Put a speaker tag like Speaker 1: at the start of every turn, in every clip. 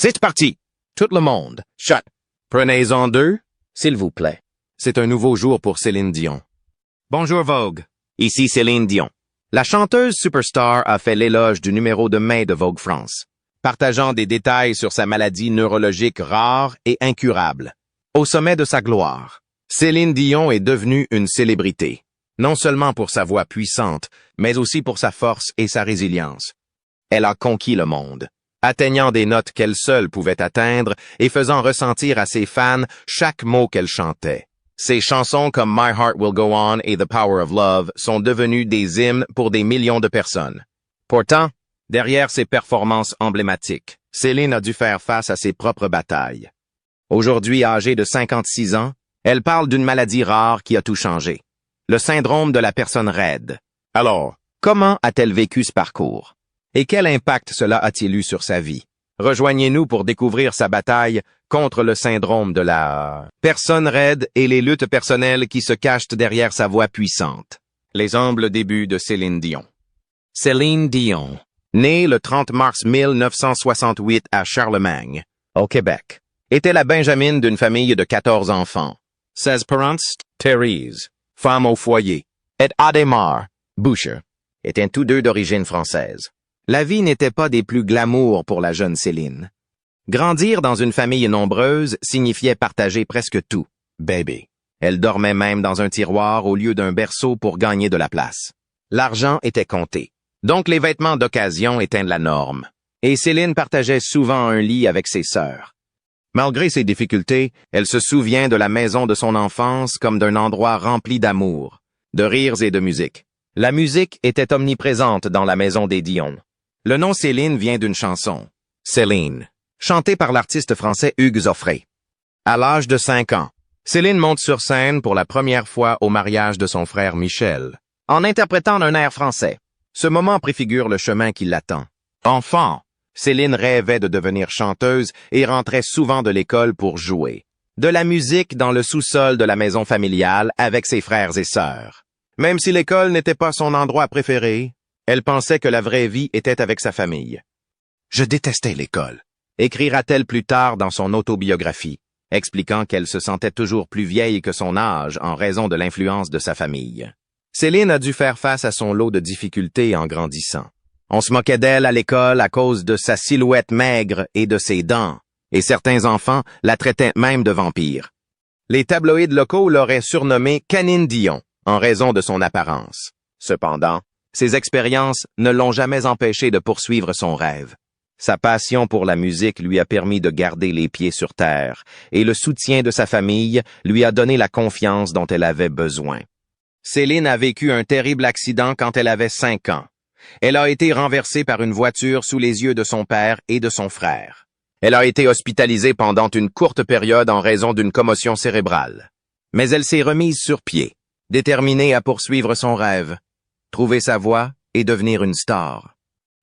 Speaker 1: C'est parti! Tout le monde, shut! Prenez-en deux, s'il vous plaît. C'est un nouveau jour pour Céline Dion. Bonjour Vogue, ici Céline Dion. La chanteuse superstar a fait l'éloge du numéro de mai de Vogue France, partageant des détails sur sa maladie neurologique rare et incurable. Au sommet de sa gloire, Céline Dion est devenue une célébrité, non seulement pour sa voix puissante, mais aussi pour sa force et sa résilience. Elle a conquis le monde, atteignant des notes qu'elle seule pouvait atteindre et faisant ressentir à ses fans chaque mot qu'elle chantait. Ses chansons comme My Heart Will Go On et The Power of Love sont devenues des hymnes pour des millions de personnes. Pourtant, derrière ses performances emblématiques, Céline a dû faire face à ses propres batailles. Aujourd'hui âgée de 56 ans, elle parle d'une maladie rare qui a tout changé. Le syndrome de la personne raide. Alors, comment a-t-elle vécu ce parcours? Et quel impact cela a-t-il eu sur sa vie? Rejoignez-nous pour découvrir sa bataille contre le syndrome de la personne raide et les luttes personnelles qui se cachent derrière sa voix puissante. Les humbles débuts de Céline Dion. Céline Dion, née le 30 mars 1968 à Charlemagne, au Québec, était la benjamine d'une famille de 14 enfants. 16 parents, Thérèse, femme au foyer, et Adhémar, boucher, étaient tous deux d'origine française. La vie n'était pas des plus glamour pour la jeune Céline. Grandir dans une famille nombreuse signifiait partager presque tout, bébé. Elle dormait même dans un tiroir au lieu d'un berceau pour gagner de la place. L'argent était compté, donc les vêtements d'occasion étaient la norme. Et Céline partageait souvent un lit avec ses sœurs. Malgré ses difficultés, elle se souvient de la maison de son enfance comme d'un endroit rempli d'amour, de rires et de musique. La musique était omniprésente dans la maison des Dion. Le nom Céline vient d'une chanson, Céline, chantée par l'artiste français Hugues Zoffré. À l'âge de 5 ans, Céline monte sur scène pour la première fois au mariage de son frère Michel, en interprétant un air français. Ce moment préfigure le chemin qui l'attend. Enfant, Céline rêvait de devenir chanteuse et rentrait souvent de l'école pour jouer. De la musique dans le sous-sol de la maison familiale avec ses frères et sœurs. Même si l'école n'était pas son endroit préféré, elle pensait que la vraie vie était avec sa famille. « Je détestais l'école », écrira-t-elle plus tard dans son autobiographie, expliquant qu'elle se sentait toujours plus vieille que son âge en raison de l'influence de sa famille. Céline a dû faire face à son lot de difficultés en grandissant. On se moquait d'elle à l'école à cause de sa silhouette maigre et de ses dents, et certains enfants la traitaient même de vampire. Les tabloïds locaux l'auraient surnommée Canine Dion, en raison de son apparence. Cependant, ses expériences ne l'ont jamais empêché de poursuivre son rêve. Sa passion pour la musique lui a permis de garder les pieds sur terre, et le soutien de sa famille lui a donné la confiance dont elle avait besoin. Céline a vécu un terrible accident quand elle avait 5 ans. Elle a été renversée par une voiture sous les yeux de son père et de son frère. Elle a été hospitalisée pendant une courte période en raison d'une commotion cérébrale. Mais elle s'est remise sur pied, déterminée à poursuivre son rêve, trouver sa voie et devenir une star.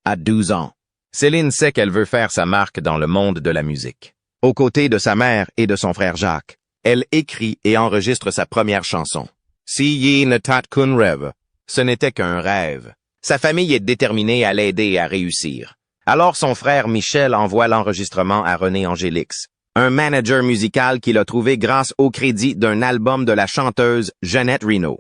Speaker 1: À 12 ans, Céline sait qu'elle veut faire sa marque dans le monde de la musique. Aux côtés de sa mère et de son frère Jacques, elle écrit et enregistre sa première chanson. Si ye ne tat qu'un rêve, ce n'était qu'un rêve. Sa famille est déterminée à l'aider à réussir. Alors son frère Michel envoie l'enregistrement à René Angélix, un manager musical qu'il a trouvé grâce au crédit d'un album de la chanteuse Jeannette Reno.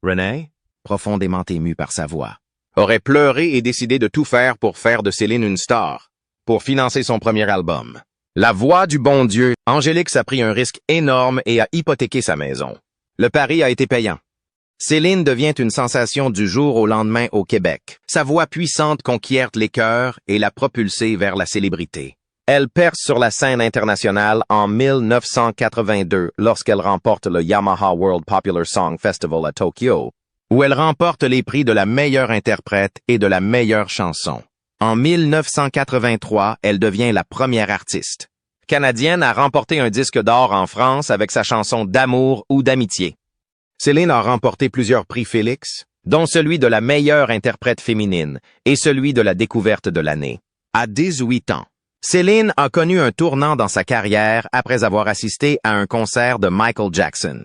Speaker 1: René, profondément ému par sa voix, aurait pleuré et décidé de tout faire pour faire de Céline une star, pour financer son premier album. La voix du bon Dieu, Angélix a pris un risque énorme et a hypothéqué sa maison. Le pari a été payant. Céline devient une sensation du jour au lendemain au Québec. Sa voix puissante conquiert les cœurs et l'a propulsée vers la célébrité. Elle perce sur la scène internationale en 1982 lorsqu'elle remporte le Yamaha World Popular Song Festival à Tokyo, où elle remporte les prix de la meilleure interprète et de la meilleure chanson. En 1983, elle devient la première artiste canadienne à remporter un disque d'or en France avec sa chanson d'amour ou d'amitié. Céline a remporté plusieurs prix Félix, dont celui de la meilleure interprète féminine et celui de la découverte de l'année. À 18 ans, Céline a connu un tournant dans sa carrière après avoir assisté à un concert de Michael Jackson.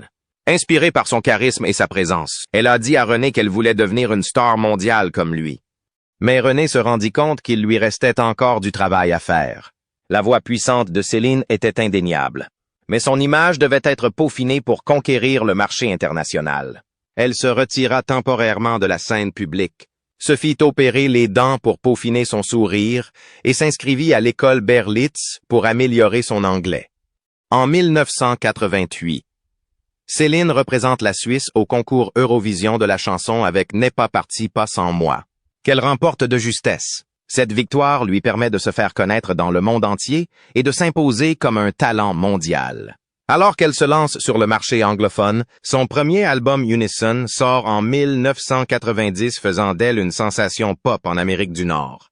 Speaker 1: Inspirée par son charisme et sa présence, elle a dit à René qu'elle voulait devenir une star mondiale comme lui. Mais René se rendit compte qu'il lui restait encore du travail à faire. La voix puissante de Céline était indéniable, mais son image devait être peaufinée pour conquérir le marché international. Elle se retira temporairement de la scène publique, se fit opérer les dents pour peaufiner son sourire et s'inscrivit à l'école Berlitz pour améliorer son anglais. En 1988, Céline représente la Suisse au concours Eurovision de la chanson avec N'est pas parti, pas sans moi, qu'elle remporte de justesse. Cette victoire lui permet de se faire connaître dans le monde entier et de s'imposer comme un talent mondial. Alors qu'elle se lance sur le marché anglophone, son premier album Unison sort en 1990, faisant d'elle une sensation pop en Amérique du Nord.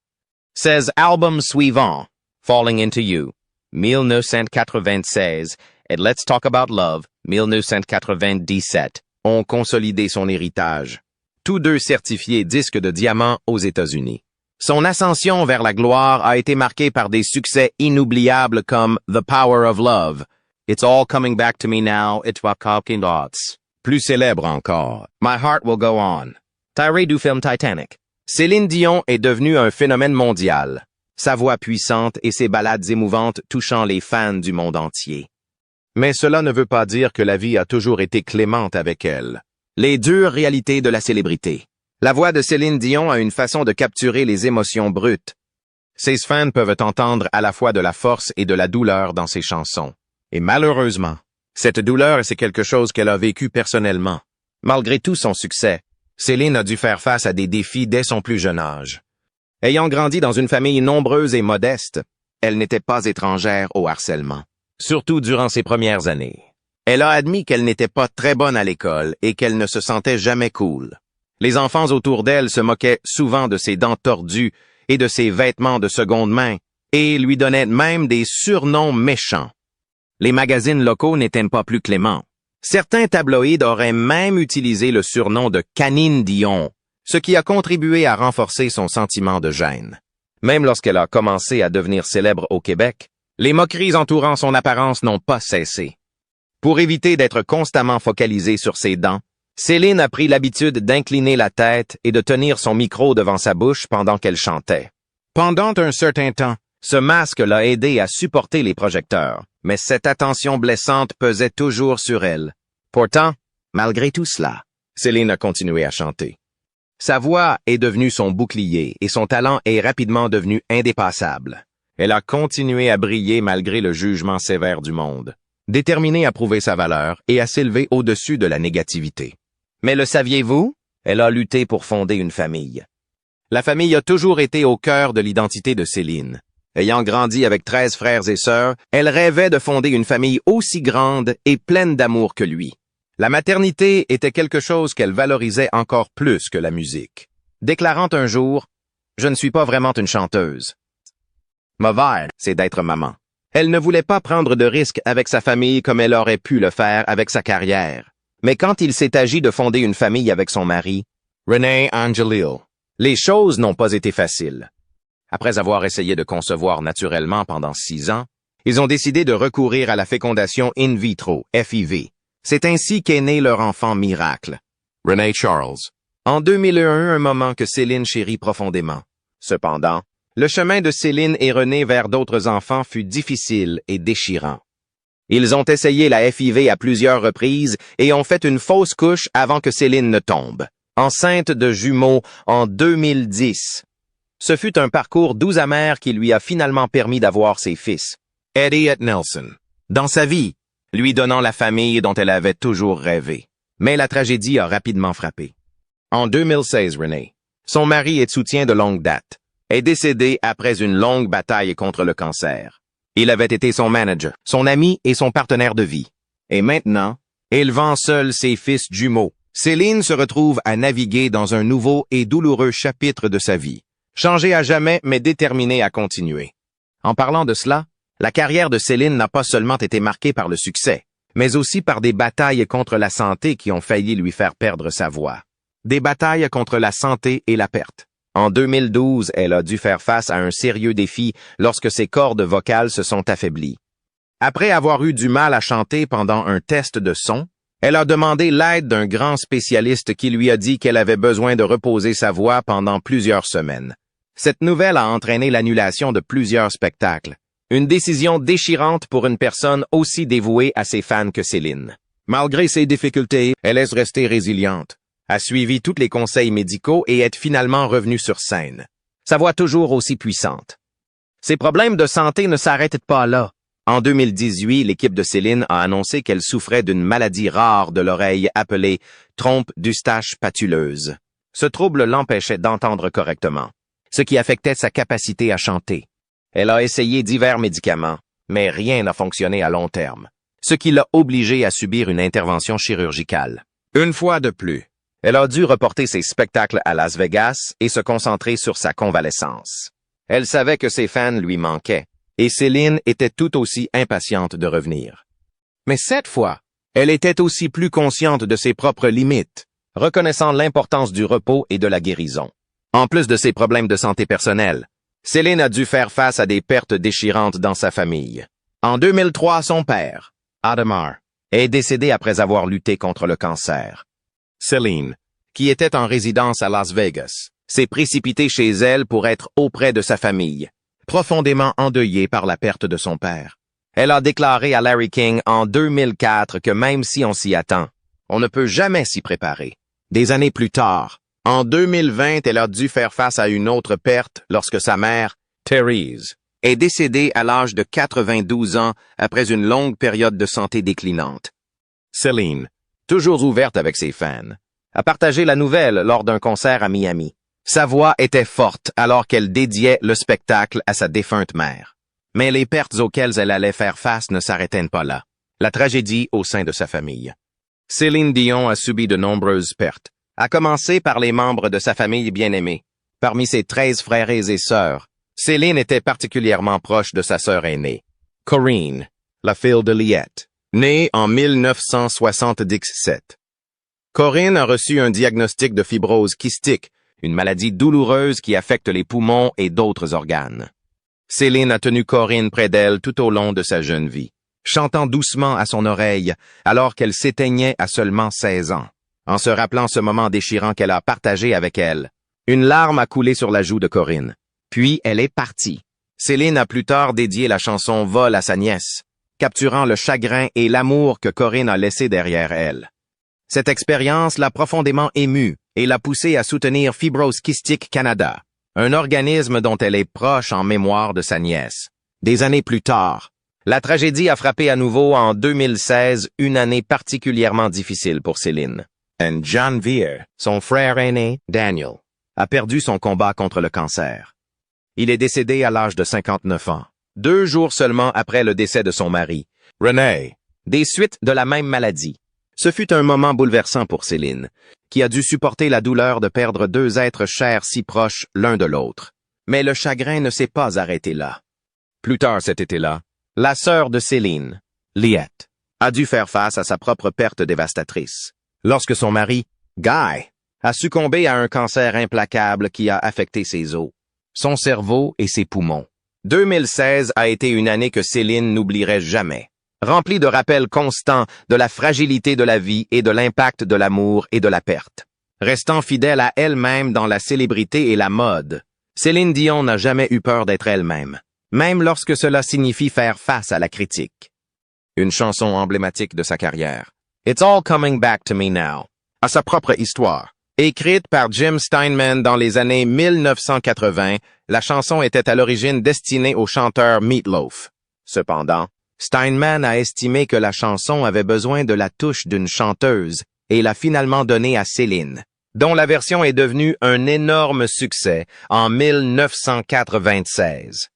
Speaker 1: Ses albums suivants, Falling Into You, 1996, et Let's Talk About Love, 1997, ont consolidé son héritage, tous deux certifiés disques de diamant aux États-Unis. Son ascension vers la gloire a été marquée par des succès inoubliables comme The Power of Love, It's All Coming Back to Me Now, It's What Talking Dots. Plus célèbre encore, My Heart Will Go On, tiré du film Titanic. Céline Dion est devenue un phénomène mondial, sa voix puissante et ses ballades émouvantes touchant les fans du monde entier. Mais cela ne veut pas dire que la vie a toujours été clémente avec elle. Les dures réalités de la célébrité. La voix de Céline Dion a une façon de capturer les émotions brutes. Ses fans peuvent entendre à la fois de la force et de la douleur dans ses chansons. Et malheureusement, cette douleur, c'est quelque chose qu'elle a vécu personnellement. Malgré tout son succès, Céline a dû faire face à des défis dès son plus jeune âge. Ayant grandi dans une famille nombreuse et modeste, elle n'était pas étrangère au harcèlement, surtout durant ses premières années. Elle a admis qu'elle n'était pas très bonne à l'école et qu'elle ne se sentait jamais cool. Les enfants autour d'elle se moquaient souvent de ses dents tordues et de ses vêtements de seconde main, et lui donnaient même des surnoms méchants. Les magazines locaux n'étaient pas plus cléments. Certains tabloïds auraient même utilisé le surnom de Canine Dion, ce qui a contribué à renforcer son sentiment de gêne. Même lorsqu'elle a commencé à devenir célèbre au Québec, les moqueries entourant son apparence n'ont pas cessé. Pour éviter d'être constamment focalisée sur ses dents, Céline a pris l'habitude d'incliner la tête et de tenir son micro devant sa bouche pendant qu'elle chantait. Pendant un certain temps, ce masque l'a aidé à supporter les projecteurs, mais cette attention blessante pesait toujours sur elle. Pourtant, malgré tout cela, Céline a continué à chanter. Sa voix est devenue son bouclier et son talent est rapidement devenu indépassable. Elle a continué à briller malgré le jugement sévère du monde, déterminée à prouver sa valeur et à s'élever au-dessus de la négativité. Mais le saviez-vous? Elle a lutté pour fonder une famille. La famille a toujours été au cœur de l'identité de Céline. Ayant grandi avec 13 frères et sœurs, elle rêvait de fonder une famille aussi grande et pleine d'amour que lui. La maternité était quelque chose qu'elle valorisait encore plus que la musique, déclarant un jour « Je ne suis pas vraiment une chanteuse. Ma vie, c'est d'être maman. » Elle ne voulait pas prendre de risques avec sa famille comme elle aurait pu le faire avec sa carrière. Mais quand il s'est agi de fonder une famille avec son mari, Renee Angelil, les choses n'ont pas été faciles. Après avoir essayé de concevoir naturellement pendant 6 ans, ils ont décidé de recourir à la fécondation in vitro, FIV. C'est ainsi qu'est né leur enfant miracle, Renee Charles. En 2001, un moment que Céline chérit profondément. Cependant, le chemin de Céline et René vers d'autres enfants fut difficile et déchirant. Ils ont essayé la FIV à plusieurs reprises et ont fait une fausse couche avant que Céline ne tombe, enceinte de jumeaux en 2010. Ce fut un parcours doux amer qui lui a finalement permis d'avoir ses fils, Eddie et Nelson, dans sa vie, lui donnant la famille dont elle avait toujours rêvé. Mais la tragédie a rapidement frappé. En 2016, Renee, son mari et de soutien de longue date, est décédé après une longue bataille contre le cancer. Il avait été son manager, son ami et son partenaire de vie. Et maintenant, élevant seul ses fils jumeaux, Céline se retrouve à naviguer dans un nouveau et douloureux chapitre de sa vie, changée à jamais mais déterminée à continuer. En parlant de cela, la carrière de Céline n'a pas seulement été marquée par le succès, mais aussi par des batailles contre la santé qui ont failli lui faire perdre sa voix. Des batailles contre la santé et la perte. En 2012, elle a dû faire face à un sérieux défi lorsque ses cordes vocales se sont affaiblies. Après avoir eu du mal à chanter pendant un test de son, elle a demandé l'aide d'un grand spécialiste qui lui a dit qu'elle avait besoin de reposer sa voix pendant plusieurs semaines. Cette nouvelle a entraîné l'annulation de plusieurs spectacles, Une décision déchirante pour une personne aussi dévouée à ses fans que Céline. Malgré ses difficultés, elle est restée résiliente, a suivi tous les conseils médicaux et est finalement revenue sur scène. Sa voix toujours aussi puissante. Ses problèmes de santé ne s'arrêtent pas là. En 2018, l'équipe de Céline a annoncé qu'elle souffrait d'une maladie rare de l'oreille appelée trompe d'Eustache patuleuse. Ce trouble l'empêchait d'entendre correctement, ce qui affectait sa capacité à chanter. Elle a essayé divers médicaments, mais rien n'a fonctionné à long terme, ce qui l'a obligée à subir une intervention chirurgicale. Une fois de plus, elle a dû reporter ses spectacles à Las Vegas et se concentrer sur sa convalescence. Elle savait que ses fans lui manquaient, et Céline était tout aussi impatiente de revenir. Mais cette fois, elle était aussi plus consciente de ses propres limites, reconnaissant l'importance du repos et de la guérison. En plus de ses problèmes de santé personnelle, Céline a dû faire face à des pertes déchirantes dans sa famille. En 2003, son père, Ademar, est décédé après avoir lutté contre le cancer. Céline, qui était en résidence à Las Vegas, s'est précipitée chez elle pour être auprès de sa famille, profondément endeuillée par la perte de son père. Elle a déclaré à Larry King en 2004 que même si on s'y attend, on ne peut jamais s'y préparer. Des années plus tard, en 2020, elle a dû faire face à une autre perte lorsque sa mère, Therese, est décédée à l'âge de 92 ans après une longue période de santé déclinante. Céline, toujours ouverte avec ses fans, a partagé la nouvelle lors d'un concert à Miami. Sa voix était forte alors qu'elle dédiait le spectacle à sa défunte mère. Mais les pertes auxquelles elle allait faire face ne s'arrêtaient pas là. La tragédie au sein de sa famille. Céline Dion a subi de nombreuses pertes, à commencer par les membres de sa famille bien-aimée. Parmi ses 13 frères et sœurs, Céline était particulièrement proche de sa sœur aînée, Corinne, la fille de Liette, née en 1977. Corinne a reçu un diagnostic de fibrose kystique, une maladie douloureuse qui affecte les poumons et d'autres organes. Céline a tenu Corinne près d'elle tout au long de sa jeune vie, chantant doucement à son oreille alors qu'elle s'éteignait à seulement 16 ans. En se rappelant ce moment déchirant qu'elle a partagé avec elle, une larme a coulé sur la joue de Corinne. Puis elle est partie. Céline a plus tard dédié la chanson Vol à sa nièce, capturant le chagrin et l'amour que Corinne a laissé derrière elle. Cette expérience l'a profondément émue et l'a poussée à soutenir Fibrose Kystic Canada, un organisme dont elle est proche en mémoire de sa nièce. Des années plus tard, la tragédie a frappé à nouveau en 2016, une année particulièrement difficile pour Céline. Et John Veer, son frère aîné, Daniel, a perdu son combat contre le cancer. Il est décédé à l'âge de 59 ans, 2 jours seulement après le décès de son mari, Renee, des suites de la même maladie. Ce fut un moment bouleversant pour Céline, qui a dû supporter la douleur de perdre 2 êtres chers si proches l'un de l'autre. Mais le chagrin ne s'est pas arrêté là. Plus tard cet été-là, la sœur de Céline, Liette, a dû faire face à sa propre perte dévastatrice, lorsque son mari, Guy, a succombé à un cancer implacable qui a affecté ses os, son cerveau et ses poumons. 2016 a été une année que Céline n'oublierait jamais, remplie de rappels constants de la fragilité de la vie et de l'impact de l'amour et de la perte. Restant fidèle à elle-même dans la célébrité et la mode, Céline Dion n'a jamais eu peur d'être elle-même, même lorsque cela signifie faire face à la critique. Une chanson emblématique de sa carrière, It's All Coming Back to Me Now, a sa propre histoire. Écrite par Jim Steinman dans les années 1980, la chanson était à l'origine destinée au chanteur Meat Loaf. Cependant, Steinman a estimé que la chanson avait besoin de la touche d'une chanteuse et l'a finalement donnée à Céline, dont la version est devenue un énorme succès en 1996.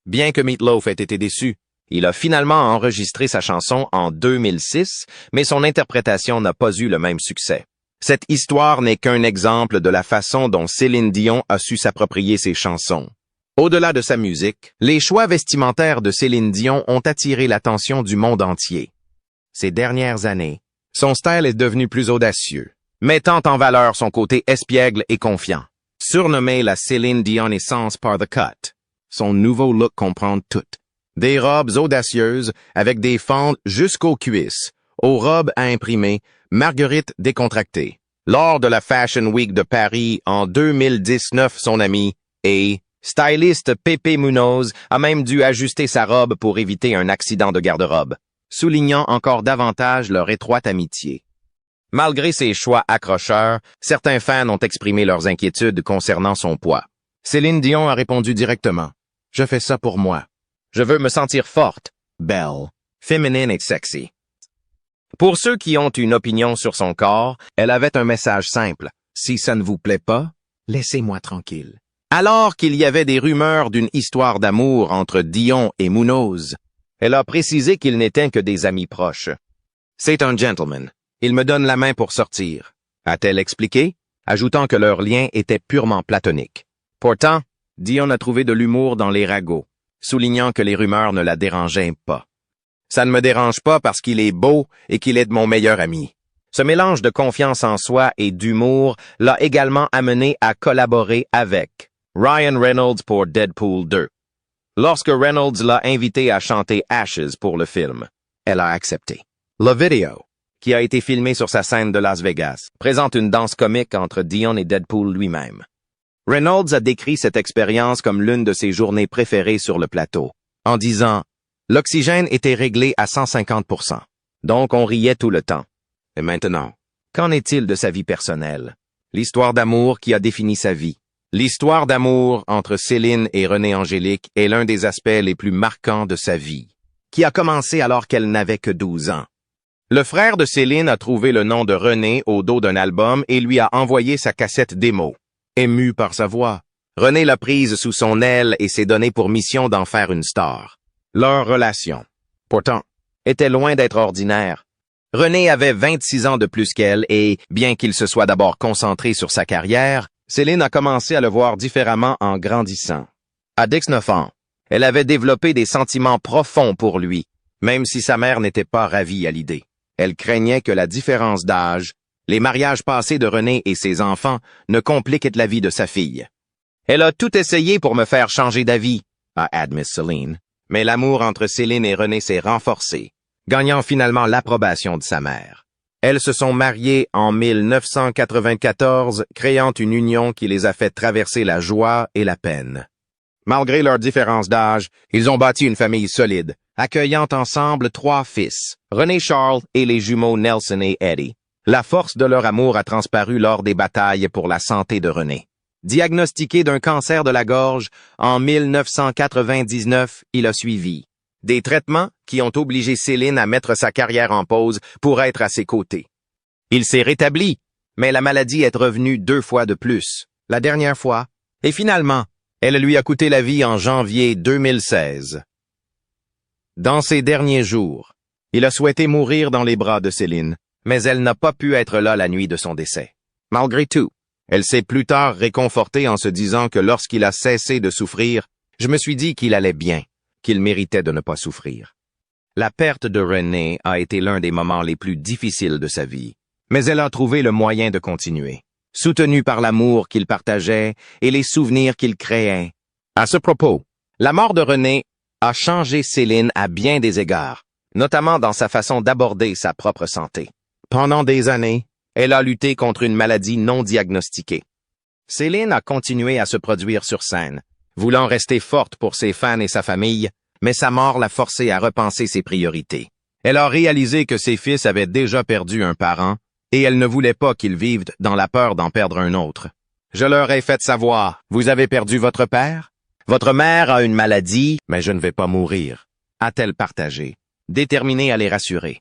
Speaker 1: Bien que Meat Loaf ait été déçu, il a finalement enregistré sa chanson en 2006, mais son interprétation n'a pas eu le même succès. Cette histoire n'est qu'un exemple de la façon dont Céline Dion a su s'approprier ses chansons. Au-delà de sa musique, les choix vestimentaires de Céline Dion ont attiré l'attention du monde entier. Ces dernières années, son style est devenu plus audacieux, mettant en valeur son côté espiègle et confiant. Surnommée la Céline Dion essence par The Cut, son nouveau look comprend tout. Des robes audacieuses avec des fentes jusqu'aux cuisses, aux robes à imprimer, marguerites décontractées. Lors de la Fashion Week de Paris en 2019, son ami A. Styliste Pepe Munoz a même dû ajuster sa robe pour éviter un accident de garde-robe, soulignant encore davantage leur étroite amitié. Malgré ses choix accrocheurs, certains fans ont exprimé leurs inquiétudes concernant son poids. Céline Dion a répondu directement. « Je fais ça pour moi. Je veux me sentir forte, belle, féminine et sexy. » Pour ceux qui ont une opinion sur son corps, elle avait un message simple. « Si ça ne vous plaît pas, laissez-moi tranquille. » Alors qu'il y avait des rumeurs d'une histoire d'amour entre Dion et Munoz, elle a précisé qu'ils n'étaient que des amis proches. « C'est un gentleman. Il me donne la main pour sortir, » a-t-elle expliqué, ajoutant que leur lien était purement platonique. Pourtant, Dion a trouvé de l'humour dans les ragots, soulignant que les rumeurs ne la dérangeaient pas. « Ça ne me dérange pas parce qu'il est beau et qu'il est mon meilleur ami. » Ce mélange de confiance en soi et d'humour l'a également amené à collaborer avec Ryan Reynolds pour Deadpool 2. Lorsque Reynolds l'a invité à chanter Ashes pour le film, elle a accepté. La vidéo, qui a été filmée sur sa scène de Las Vegas, présente une danse comique entre Dion et Deadpool lui-même. Reynolds a décrit cette expérience comme l'une de ses journées préférées sur le plateau, en disant « L'oxygène était réglé à 150%, donc on riait tout le temps. » Et maintenant, qu'en est-il de sa vie personnelle? L'histoire d'amour qui a défini sa vie. L'histoire d'amour entre Céline et René Angélique est l'un des aspects les plus marquants de sa vie, qui a commencé alors qu'elle n'avait que 12 ans. Le frère de Céline a trouvé le nom de René au dos d'un album et lui a envoyé sa cassette démo. Ému par sa voix, René l'a prise sous son aile et s'est donné pour mission d'en faire une star. Leur relation, pourtant, était loin d'être ordinaire. René avait 26 ans de plus qu'elle et, bien qu'il se soit d'abord concentré sur sa carrière, Céline a commencé à le voir différemment en grandissant. À 19 ans, elle avait développé des sentiments profonds pour lui, même si sa mère n'était pas ravie à l'idée. Elle craignait que la différence d'âge, les mariages passés de René et ses enfants ne compliquent la vie de sa fille. « Elle a tout essayé pour me faire changer d'avis », a admis Céline, mais l'amour entre Céline et René s'est renforcé, gagnant finalement l'approbation de sa mère. Elles se sont mariées en 1994, créant une union qui les a fait traverser la joie et la peine. Malgré leur différence d'âge, ils ont bâti une famille solide, accueillant ensemble 3 fils, René Charles et les jumeaux Nelson et Eddie. La force de leur amour a transparu lors des batailles pour la santé de René. Diagnostiqué d'un cancer de la gorge, en 1999, il a suivi des traitements qui ont obligé Céline à mettre sa carrière en pause pour être à ses côtés. Il s'est rétabli, mais la maladie est revenue 2 fois de plus, la dernière fois, et finalement, elle lui a coûté la vie en janvier 2016. Dans ses derniers jours, il a souhaité mourir dans les bras de Céline, mais elle n'a pas pu être là la nuit de son décès. Malgré tout, elle s'est plus tard réconfortée en se disant que lorsqu'il a cessé de souffrir, je me suis dit qu'il allait bien, qu'il méritait de ne pas souffrir. La perte de René a été l'un des moments les plus difficiles de sa vie, mais elle a trouvé le moyen de continuer, soutenue par l'amour qu'il partageait et les souvenirs qu'il créait. À ce propos, la mort de René a changé Céline à bien des égards, notamment dans sa façon d'aborder sa propre santé. Pendant des années, elle a lutté contre une maladie non diagnostiquée. Céline a continué à se produire sur scène, voulant rester forte pour ses fans et sa famille, mais sa mort l'a forcée à repenser ses priorités. Elle a réalisé que ses fils avaient déjà perdu un parent, et elle ne voulait pas qu'ils vivent dans la peur d'en perdre un autre. Je leur ai fait savoir, vous avez perdu votre père? Votre mère a une maladie, mais je ne vais pas mourir, a-t-elle partagé, déterminée à les rassurer.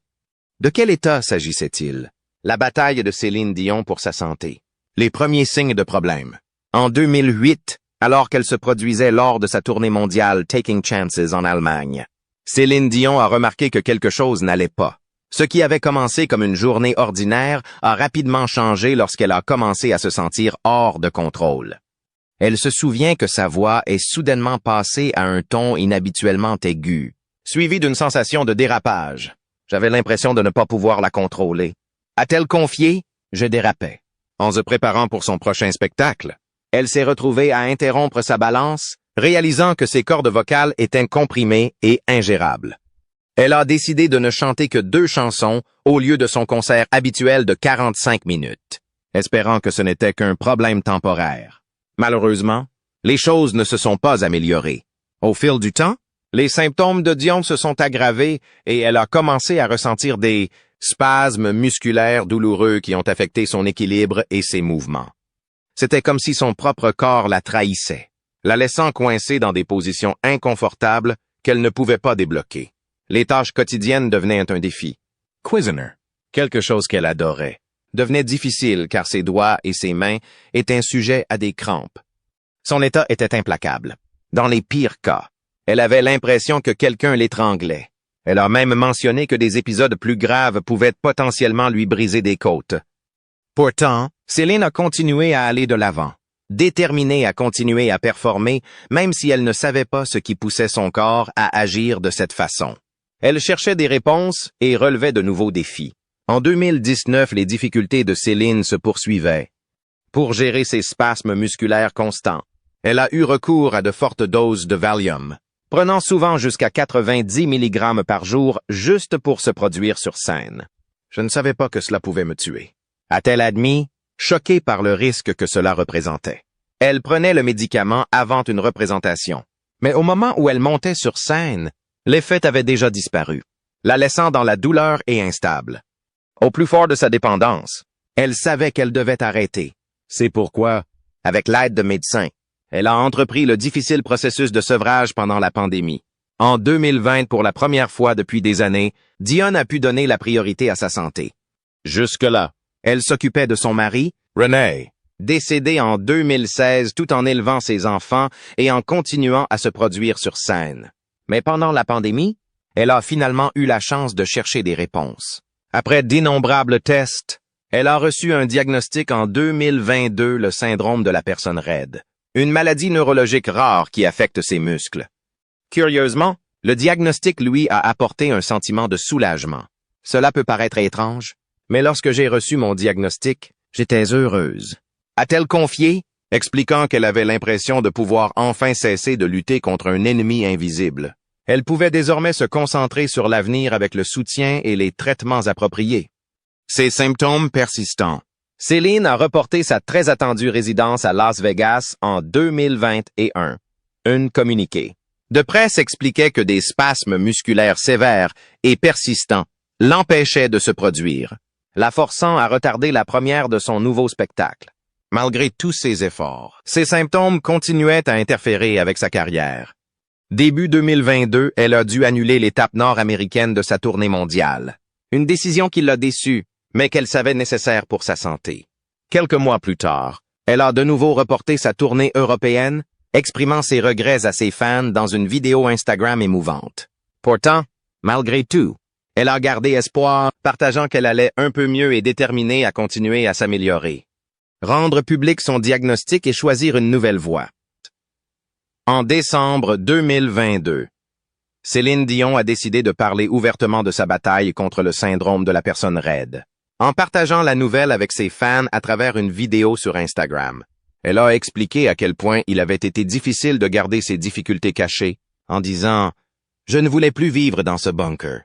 Speaker 1: De quel état s'agissait-il? La bataille de Céline Dion pour sa santé. Les premiers signes de problème. En 2008, alors qu'elle se produisait lors de sa tournée mondiale Taking Chances en Allemagne, Céline Dion a remarqué que quelque chose n'allait pas. Ce qui avait commencé comme une journée ordinaire a rapidement changé lorsqu'elle a commencé à se sentir hors de contrôle. Elle se souvient que sa voix est soudainement passée à un ton inhabituellement aigu, suivi d'une sensation de dérapage. J'avais l'impression de ne pas pouvoir la contrôler. A-t-elle confié? Je dérapais. En se préparant pour son prochain spectacle, elle s'est retrouvée à interrompre sa balance, réalisant que ses cordes vocales étaient comprimées et ingérables. Elle a décidé de ne chanter que 2 chansons au lieu de son concert habituel de 45 minutes, espérant que ce n'était qu'un problème temporaire. Malheureusement, Les choses ne se sont pas améliorées. Au fil du temps, les symptômes de Dion se sont aggravés et elle a commencé à ressentir des spasmes musculaires douloureux qui ont affecté son équilibre et ses mouvements. C'était comme si son propre corps la trahissait, la laissant coincée dans des positions inconfortables qu'elle ne pouvait pas débloquer. Les tâches quotidiennes devenaient un défi. Cuisiner, quelque chose qu'elle adorait, devenait difficile car ses doigts et ses mains étaient sujets à des crampes. Son état était implacable. Dans les pires cas, elle avait l'impression que quelqu'un l'étranglait. Elle a même mentionné que des épisodes plus graves pouvaient potentiellement lui briser des côtes. Pourtant, Céline a continué à aller de l'avant, déterminée à continuer à performer, même si elle ne savait pas ce qui poussait son corps à agir de cette façon. Elle cherchait des réponses et relevait de nouveaux défis. En 2019, les difficultés de Céline se poursuivaient. Pour gérer ses spasmes musculaires constants, elle a eu recours à de fortes doses de Valium, prenant souvent jusqu'à 90 mg par jour juste pour se produire sur scène. Je ne savais pas que cela pouvait me tuer, a-t-elle admis, choquée par le risque que cela représentait. Elle prenait le médicament avant une représentation, mais au moment où elle montait sur scène, l'effet avait déjà disparu, la laissant dans la douleur et instable. Au plus fort de sa dépendance, elle savait qu'elle devait arrêter. C'est pourquoi, avec l'aide de médecins, elle a entrepris le difficile processus de sevrage pendant la pandémie. En 2020, pour la première fois depuis des années, Dion a pu donner la priorité à sa santé. Jusque-là, elle s'occupait de son mari, René, décédé en 2016 tout en élevant ses enfants et en continuant à se produire sur scène. Mais pendant la pandémie, elle a finalement eu la chance de chercher des réponses. Après d'innombrables tests, elle a reçu un diagnostic en 2022, le syndrome de la personne raide, une maladie neurologique rare qui affecte ses muscles. Curieusement, le diagnostic lui a apporté un sentiment de soulagement. Cela peut paraître étrange, mais lorsque j'ai reçu mon diagnostic, j'étais heureuse. A-t-elle confié, expliquant qu'elle avait l'impression de pouvoir enfin cesser de lutter contre un ennemi invisible. Elle pouvait désormais se concentrer sur l'avenir avec le soutien et les traitements appropriés. Ses symptômes persistants. Céline a reporté sa très attendue résidence à Las Vegas en 2021. Un communiqué de presse expliquait que des spasmes musculaires sévères et persistants l'empêchaient de se produire, la forçant à retarder la première de son nouveau spectacle. Malgré tous ses efforts, ses symptômes continuaient à interférer avec sa carrière. Début 2022, elle a dû annuler l'étape nord-américaine de sa tournée mondiale. Une décision qui l'a déçue, mais qu'elle savait nécessaire pour sa santé. Quelques mois plus tard, elle a de nouveau reporté sa tournée européenne, exprimant ses regrets à ses fans dans une vidéo Instagram émouvante. Pourtant, malgré tout, elle a gardé espoir, partageant qu'elle allait un peu mieux et déterminée à continuer à s'améliorer. Rendre public son diagnostic et choisir une nouvelle voie. En décembre 2022, Céline Dion a décidé de parler ouvertement de sa bataille contre le syndrome de la personne raide. En partageant la nouvelle avec ses fans à travers une vidéo sur Instagram, elle a expliqué à quel point il avait été difficile de garder ses difficultés cachées, en disant « Je ne voulais plus vivre dans ce bunker ».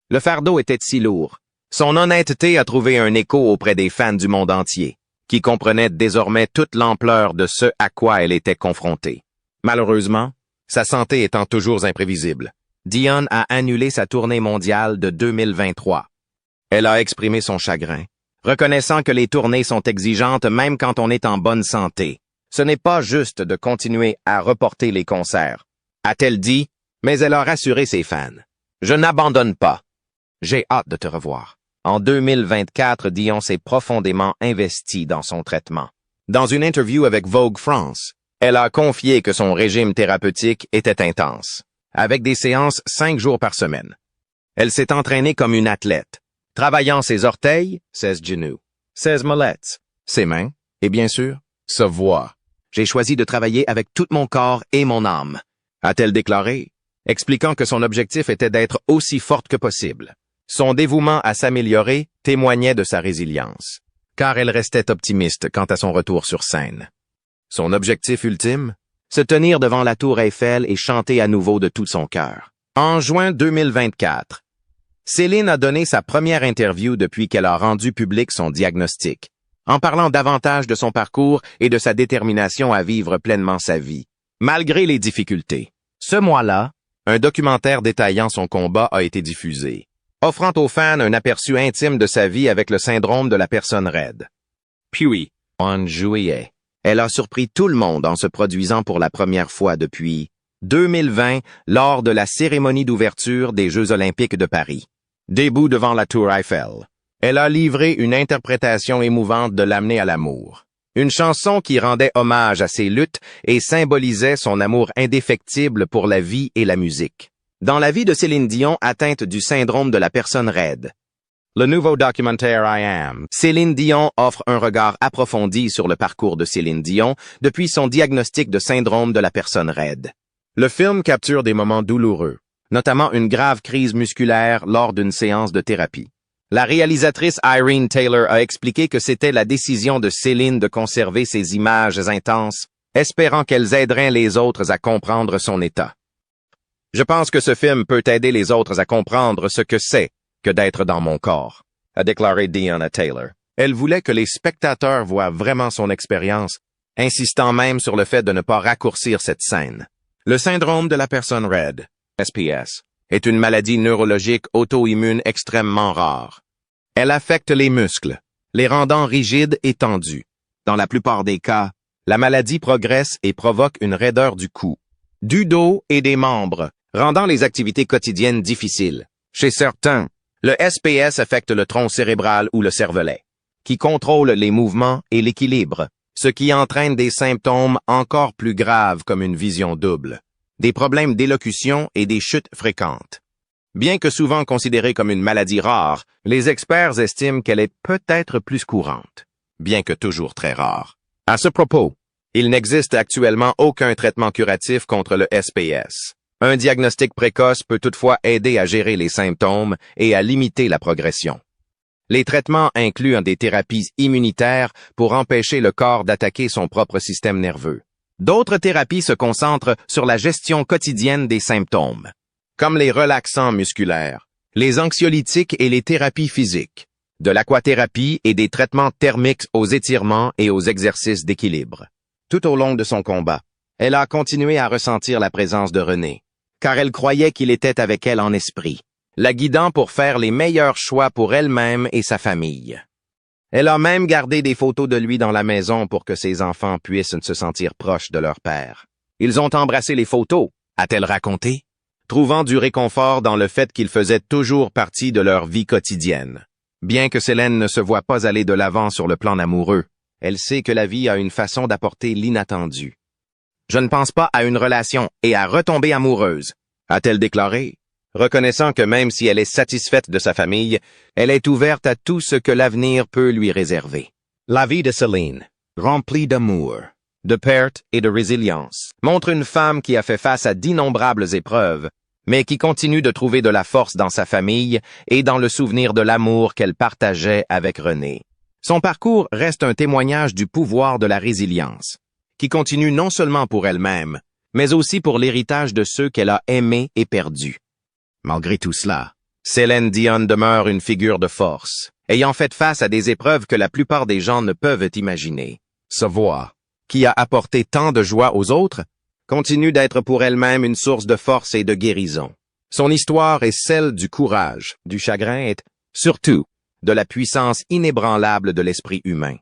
Speaker 1: Le fardeau était si lourd. Son honnêteté a trouvé un écho auprès des fans du monde entier, qui comprenaient désormais toute l'ampleur de ce à quoi elle était confrontée. Malheureusement, sa santé étant toujours imprévisible, Dion a annulé sa tournée mondiale de 2023. Elle a exprimé son chagrin, reconnaissant que les tournées sont exigeantes même quand on est en bonne santé. Ce n'est pas juste de continuer à reporter les concerts, a-t-elle dit, mais elle a rassuré ses fans. Je n'abandonne pas. J'ai hâte de te revoir. En 2024, Dion s'est profondément investie dans son traitement. Dans une interview avec Vogue France, elle a confié que son régime thérapeutique était intense, avec des séances 5 jours par semaine. Elle s'est entraînée comme une athlète, travaillant ses orteils, ses genoux, ses mollets, ses mains, et bien sûr, sa voix. J'ai choisi de travailler avec tout mon corps et mon âme, a-t-elle déclaré, expliquant que son objectif était d'être aussi forte que possible. Son dévouement à s'améliorer témoignait de sa résilience, car elle restait optimiste quant à son retour sur scène. Son objectif ultime? Se tenir devant la tour Eiffel et chanter à nouveau de tout son cœur. En juin 2024, Céline a donné sa première interview depuis qu'elle a rendu public son diagnostic, en parlant davantage de son parcours et de sa détermination à vivre pleinement sa vie, malgré les difficultés. Ce mois-là, un documentaire détaillant son combat a été diffusé, offrant aux fans un aperçu intime de sa vie avec le syndrome de la personne raide. Puis, en juillet, elle a surpris tout le monde en se produisant pour la première fois depuis 2020 lors de la cérémonie d'ouverture des Jeux olympiques de Paris. Debout devant la Tour Eiffel, elle a livré une interprétation émouvante de l'amener à l'amour. Une chanson qui rendait hommage à ses luttes et symbolisait son amour indéfectible pour la vie et la musique. Dans la vie de Céline Dion atteinte du syndrome de la personne raide, le nouveau documentaire I Am, Céline Dion offre un regard approfondi sur le parcours de Céline Dion depuis son diagnostic de syndrome de la personne raide. Le film capture des moments douloureux, notamment une grave crise musculaire lors d'une séance de thérapie. La réalisatrice Irene Taylor a expliqué que c'était la décision de Céline de conserver ces images intenses, espérant qu'elles aideraient les autres à comprendre son état. « Je pense que ce film peut aider les autres à comprendre ce que c'est que d'être dans mon corps », a déclaré Deanna Taylor. Elle voulait que les spectateurs voient vraiment son expérience, insistant même sur le fait de ne pas raccourcir cette scène. Le syndrome de la personne raide, SPS, est une maladie neurologique auto-immune extrêmement rare. Elle affecte les muscles, les rendant rigides et tendus. Dans la plupart des cas, la maladie progresse et provoque une raideur du cou, du dos et des membres, rendant les activités quotidiennes difficiles. Chez certains, le SPS affecte le tronc cérébral ou le cervelet, qui contrôle les mouvements et l'équilibre, ce qui entraîne des symptômes encore plus graves comme une vision double, des problèmes d'élocution et des chutes fréquentes. Bien que souvent considérée comme une maladie rare, les experts estiment qu'elle est peut-être plus courante, bien que toujours très rare. À ce propos, il n'existe actuellement aucun traitement curatif contre le SPS. Un diagnostic précoce peut toutefois aider à gérer les symptômes et à limiter la progression. Les traitements incluent des thérapies immunitaires pour empêcher le corps d'attaquer son propre système nerveux. D'autres thérapies se concentrent sur la gestion quotidienne des symptômes, comme les relaxants musculaires, les anxiolytiques et les thérapies physiques, de l'aquathérapie et des traitements thermiques aux étirements et aux exercices d'équilibre. Tout au long de son combat, elle a continué à ressentir la présence de René, car elle croyait qu'il était avec elle en esprit, la guidant pour faire les meilleurs choix pour elle-même et sa famille. Elle a même gardé des photos de lui dans la maison pour que ses enfants puissent se sentir proches de leur père. Ils ont embrassé les photos, a-t-elle raconté, trouvant du réconfort dans le fait qu'ils faisaient toujours partie de leur vie quotidienne. Bien que Céline ne se voit pas aller de l'avant sur le plan amoureux, elle sait que la vie a une façon d'apporter l'inattendu. « Je ne pense pas à une relation et à retomber amoureuse », a-t-elle déclaré, reconnaissant que même si elle est satisfaite de sa famille, elle est ouverte à tout ce que l'avenir peut lui réserver. La vie de Céline, remplie d'amour, de perte et de résilience, montre une femme qui a fait face à d'innombrables épreuves, mais qui continue de trouver de la force dans sa famille et dans le souvenir de l'amour qu'elle partageait avec René. Son parcours reste un témoignage du pouvoir de la résilience, qui continue non seulement pour elle-même, mais aussi pour l'héritage de ceux qu'elle a aimés et perdus. Malgré tout cela, Céline Dion demeure une figure de force, ayant fait face à des épreuves que la plupart des gens ne peuvent imaginer. Sa voix, qui a apporté tant de joie aux autres, continue d'être pour elle-même une source de force et de guérison. Son histoire est celle du courage, du chagrin et, surtout, de la puissance inébranlable de l'esprit humain.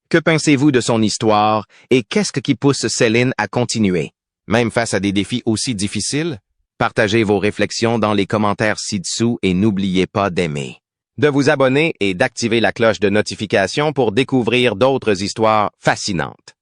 Speaker 1: Que pensez-vous de son histoire et qu'est-ce qui pousse Céline à continuer, même face à des défis aussi difficiles? Partagez vos réflexions dans les commentaires ci-dessous et n'oubliez pas d'aimer, de vous abonner et d'activer la cloche de notification pour découvrir d'autres histoires fascinantes.